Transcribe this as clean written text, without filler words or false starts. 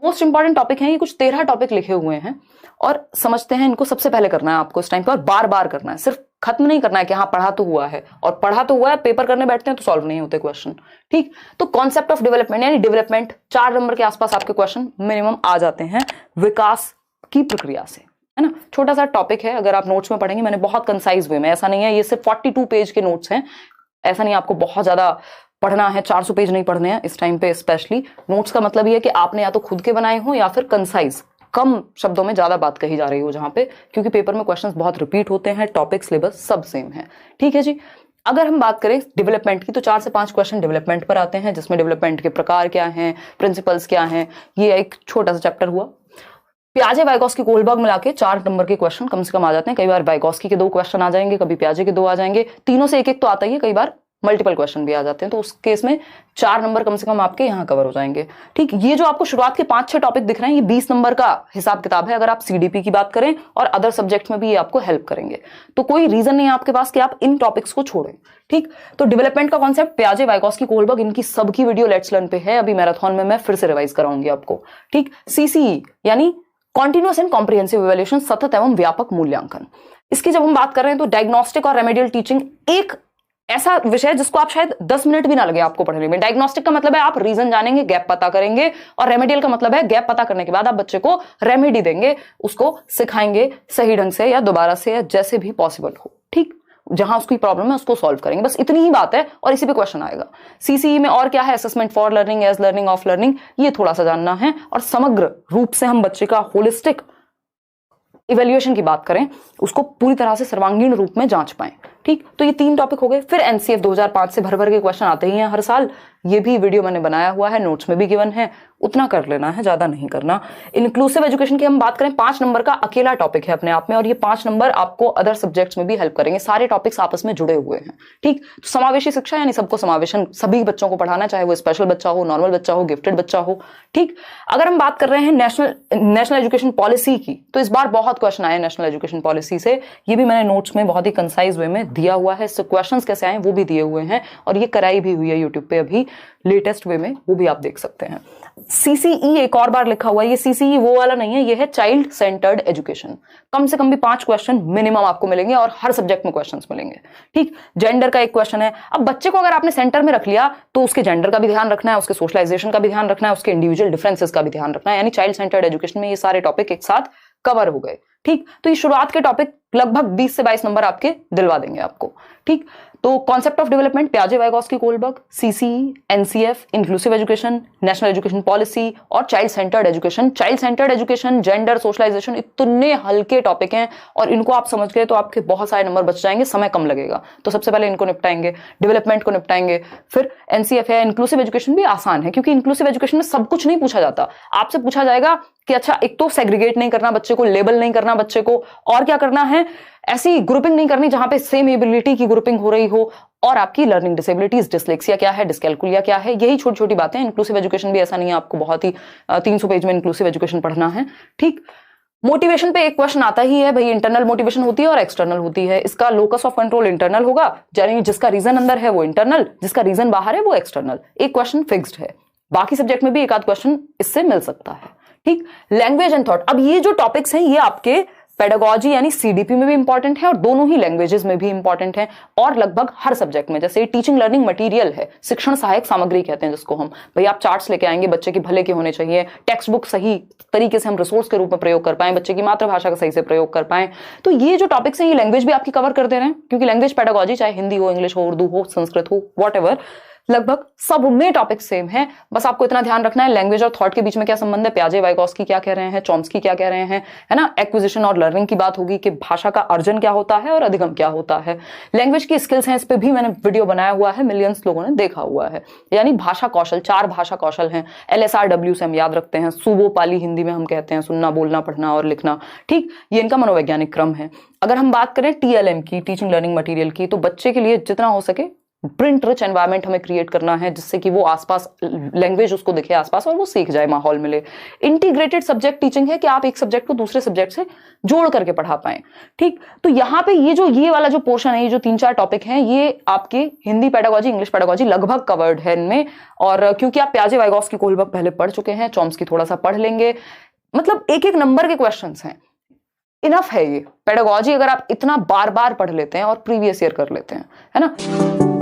Most important topic है ये, कुछ 13 टॉपिक लिखे हुए हैं और समझते हैं इनको सबसे पहले करना है आपको इस टाइम पे, और बार बार करना है, सिर्फ खत्म नहीं करना है कि हाँ पढ़ा तो हुआ है, और पढ़ा तो हुआ है, पेपर करने बैठते हैं तो सॉल्व नहीं होते क्वेश्चन। ठीक, तो कॉन्सेप्ट ऑफ डेवलपमेंट यानी डेवलपमेंट, 4 नंबर के आसपास आपके क्वेश्चन मिनिमम आ जाते हैं विकास की प्रक्रिया से, है ना। छोटा सा टॉपिक है, अगर आप नोट्स में पढ़ेंगे, मैंने बहुत कंसाइज वे में, ऐसा नहीं है ये सिर्फ 42 पेज के नोट्स हैं, ऐसा नहीं आपको बहुत ज्यादा पढ़ना है, 400 पेज नहीं पढ़ने हैं इस टाइम पे। स्पेशली नोट्स का मतलब ये है कि आपने या तो खुद के बनाए हो या फिर कंसाइज, कम शब्दों में ज्यादा बात कही जा रही हो जहां पे, क्योंकि पेपर में क्वेश्चंस बहुत रिपीट होते हैं, टॉपिक सिलेबस सब सेम है। ठीक है जी। अगर हम बात करें डेवलपमेंट की तो 4 से 5 क्वेश्चन डेवलपमेंट पर आते हैं, जिसमें डेवलपमेंट के प्रकार क्या हैं, प्रिंसिपल्स क्या हैं, ये एक छोटा सा चैप्टर हुआ। प्याजे वाइगॉस्की कोलबर्ग मिला के 4 नंबर के क्वेश्चन कम से कम आ जाते हैं। कई बार वाइगॉस्की के 2 क्वेश्चन आ जाएंगे, कभी प्याजे के 2 आ जाएंगे, तीनों से एक एक तो आता ही है, कई बार मल्टीपल क्वेश्चन भी आ जाते हैं, तो उस केस में 4 नंबर कम से कम आपके यहाँ कवर हो जाएंगे। ठीक, ये जो आपको शुरुआत के 5-6 टॉपिक दिख रहे हैं, ये 20 नंबर का हिसाब किताब है अगर आप सीडीपी की बात करें, और अदर सब्जेक्ट में भी ये आपको हेल्प करेंगे, तो कोई रीजन नहीं है आपके पास कि आप इन टॉपिक्स को छोड़ें। ठीक, तो डेवलपमेंट का कॉन्सेप्ट प्याजे, वाइगॉस्की, कोलबर्ग, इनकी सबकी वीडियो लेट्स लर्न पे है, अभी मैराथन में मैं फिर से रिवाइज कराऊंगी आपको। ठीक, सीसीई यानी कॉन्टिन्यूअस एंड कॉम्प्रिहेंसिव इवैल्यूएशन, सतत एवं व्यापक मूल्यांकन। इसकी जब हम बात कर रहे हैं तो डायग्नोस्टिक और रेमेडियल टीचिंग एक ऐसा विषय जिसको आप शायद 10 मिनट भी ना लगे आपको पढ़ने में। डायग्नोस्टिक का मतलब है आप रीजन जानेंगे, गैप पता करेंगे, और रेमेडियल का मतलब है गैप पता करने के बाद आप बच्चे को रेमेडी देंगे, उसको सिखाएंगे सही ढंग से या दोबारा से या जैसे भी पॉसिबल हो। ठीक, जहां उसकी प्रॉब्लम है उसको सॉल्व करेंगे, बस इतनी ही बात है, और इसी पे क्वेश्चन आएगा। सीसीई में और क्या है, assessment for learning, as learning, of learning, ये थोड़ा सा जानना है, और समग्र रूप से हम बच्चे का होलिस्टिक इवैल्यूएशन की बात करें, उसको पूरी तरह से सर्वांगीण रूप में जांच पाएं। ठीक, तो ये 3 टॉपिक हो गए। फिर एनसीएफ 2005 से भर भर के क्वेश्चन आते ही हैं हर साल, ये भी वीडियो मैंने बनाया हुआ है, नोट्स में भी गिवन है, उतना कर लेना है, ज्यादा नहीं करना। इंक्लूसिव एजुकेशन की हम बात करें, 5 नंबर का अकेला टॉपिक है अपने आप में, और ये 5 नंबर आपको अदर सब्जेक्ट्स में भी हेल्प करेंगे, सारे टॉपिक्स आपस में जुड़े हुए हैं। ठीक, तो समावेशी शिक्षा यानी सबको समावेशन, सभी बच्चों को पढ़ाना, चाहे वो स्पेशल बच्चा हो, नॉर्मल बच्चा हो, गिफ्टेड बच्चा हो। ठीक, अगर हम बात कर रहे हैं नेशनल एजुकेशन पॉलिसी की, तो इस बार बहुत क्वेश्चन आए नेशनल एजुकेशन पॉलिसी से, ये भी मैंने नोट्स में बहुत ही कंसाइज वे में दिया हुआ है, इससे क्वेश्चंस कैसे आए वो भी दिए हुए हैं, और ये कराई भी हुई है यूट्यूब पे अभी लेटेस्ट वे में, वो भी आप देख सकते हैं। सीसीई एक और बार लिखा हुआ है, ये सीसीई वो वाला नहीं है, ये है चाइल्ड सेंटर्ड एजुकेशन। कम से कम भी 5 क्वेश्चन मिनिमम आपको मिलेंगे, और हर सब्जेक्ट में क्वेश्चंस मिलेंगे। ठीक, जेंडर का एक क्वेश्चन है। अब बच्चे को अगर आपने सेंटर में रख लिया तो उसके जेंडर का भी ध्यान रखना है, उसके सोशलाइजेशन का भी ध्यान रखना है, उसके इंडिविजुअल डिफरेंसेस का भी ध्यान रखना है, यानी चाइल्ड सेंटर्ड एजुकेशन में ये सारे टॉपिक एक साथ कवर हो गए। ठीक, तो ये शुरुआत के टॉपिक लगभग 20 से 22 नंबर आपके दिलवा देंगे आपको। ठीक, तो कॉन्सेप्ट ऑफ डेवलपमेंट, प्याजे, Vygotsky, Kohlberg, CCE, NCF, inclusive education, national education policy, और child centred education. Child centred education, gender, socialisation, इतने हल्के टॉपिक हैं, और इनको आप समझ गए तो आपके बहुत सारे नंबर बच जाएंगे, समय कम लगेगा। तो सबसे पहले इनको निपटाएंगे, डेवलपमेंट को निपटाएंगे, फिर एनसीएफ है। इंक्लूसिव एजुकेशन भी आसान है, क्योंकि इंक्लूसिव एजुकेशन में सब कुछ नहीं पूछा जाता, आपसे पूछा जाएगा कि अच्छा, एक तो सेग्रीगेट नहीं करना बच्चे को, लेबल नहीं करना बच्चे को, और क्या करना है, ऐसी ग्रुपिंग नहीं करनी जहां पे सेम एबिलिटी की ग्रुपिंग हो रही हो, और आपकी लर्निंग डिसेबिलिटीज, डिसलेक्सिया क्या है, डिस्कैल्कुलिया क्या है, यही छोटी छोटी बातें। इंक्लूसिव एजुकेशन भी ऐसा नहीं है आपको बहुत ही 300 पेज में इंक्लूसिव एजुकेशन पढ़ना है। ठीक, मोटिवेशन पे एक क्वेश्चन आता ही है भाई, इंटरनल मोटिवेशन होती है और एक्सटर्नल होती है। इसका लोकस ऑफ कंट्रोल इंटरनल होगा, यानी जिसका रीजन अंदर है वो इंटरनल, जिसका रीजन बाहर है वो एक्सटर्नल। एक क्वेश्चन फिक्स्ड है, बाकी सब्जेक्ट में भी एक आध क्वेश्चन इससे मिल सकता है। ठीक, लैंग्वेज एंड थॉट, अब ये जो टॉपिक्स हैं ये आपके पेडागोजी यानी सीडीपी में भी इंपॉर्टेंट है, और दोनों ही लैंग्वेजेस में भी इंपॉर्टेंट है, और लगभग हर सब्जेक्ट में। जैसे टीचिंग लर्निंग मटेरियल है, शिक्षण सहायक सामग्री कहते हैं जिसको हम, भाई आप चार्ट्स लेके आएंगे, बच्चे के भले के होने चाहिए, टेक्स्ट बुक सही तरीके से हम रिसोर्स के रूप में प्रयोग कर पाए, बच्चे की मातृभाषा का सही से प्रयोग कर पाए। तो ये जो टॉपिक्स हैं ये लैंग्वेज भी आपकी कवर कर दे रहे हैं, क्योंकि लैंग्वेज पेडागोजी चाहे हिंदी हो, इंग्लिश हो, उर्दू हो, संस्कृत हो, वॉट लगभग सब में टॉपिक सेम है। बस आपको इतना ध्यान रखना है लैंग्वेज और थॉट के बीच में क्या संबंध है, प्याजे, वाइगॉस्की क्या कह रहे हैं, चॉम्स्की क्या कह रहे हैं, है ना। एक्विजिशन और लर्निंग की बात होगी कि भाषा का अर्जन क्या होता है और अधिगम क्या होता है। लैंग्वेज की स्किल्स हैं, इस पे भी मैंने वीडियो बनाया हुआ है, मिलियंस लोगों ने देखा हुआ है। यानी भाषा कौशल, 4 भाषा कौशल हैं, LSRW से हम याद रखते हैं, सुबो पाली हिंदी में हम कहते हैं, सुनना, बोलना, पढ़ना और लिखना। ठीक, ये इनका मनोवैज्ञानिक क्रम है। अगर हम बात करें TLM की, टीचिंग लर्निंग मटेरियल की, तो बच्चे के लिए जितना हो सके प्रिंट रिच एनवायरनमेंट हमें क्रिएट करना है जिससे कि वो आसपास लैंग्वेज उसको दिखे आसपास और वो सीख जाए, माहौल मिले। इंटीग्रेटेड सब्जेक्ट टीचिंग है कि आप एक सब्जेक्ट को दूसरे सब्जेक्ट से जोड़ करके पढ़ा पाए। ठीक, तो यहाँ पे ये वाला जो पोर्शन है, ये जो 3-4 टॉपिक हैं, ये आपकी हिंदी पेडागोजी, इंग्लिश पेडागोजी लगभग कवर्ड है इनमें। और क्योंकि आप प्याजे वाइगॉस्की को लगभग पहले पढ़ चुके हैं, चॉम्स्की थोड़ा सा पढ़ लेंगे, मतलब एक एक नंबर के क्वेश्चन हैं, इनफ है ये पेडागोजी अगर आप इतना बार बार पढ़ लेते हैं और प्रीवियस ईयर कर लेते हैं, है ना।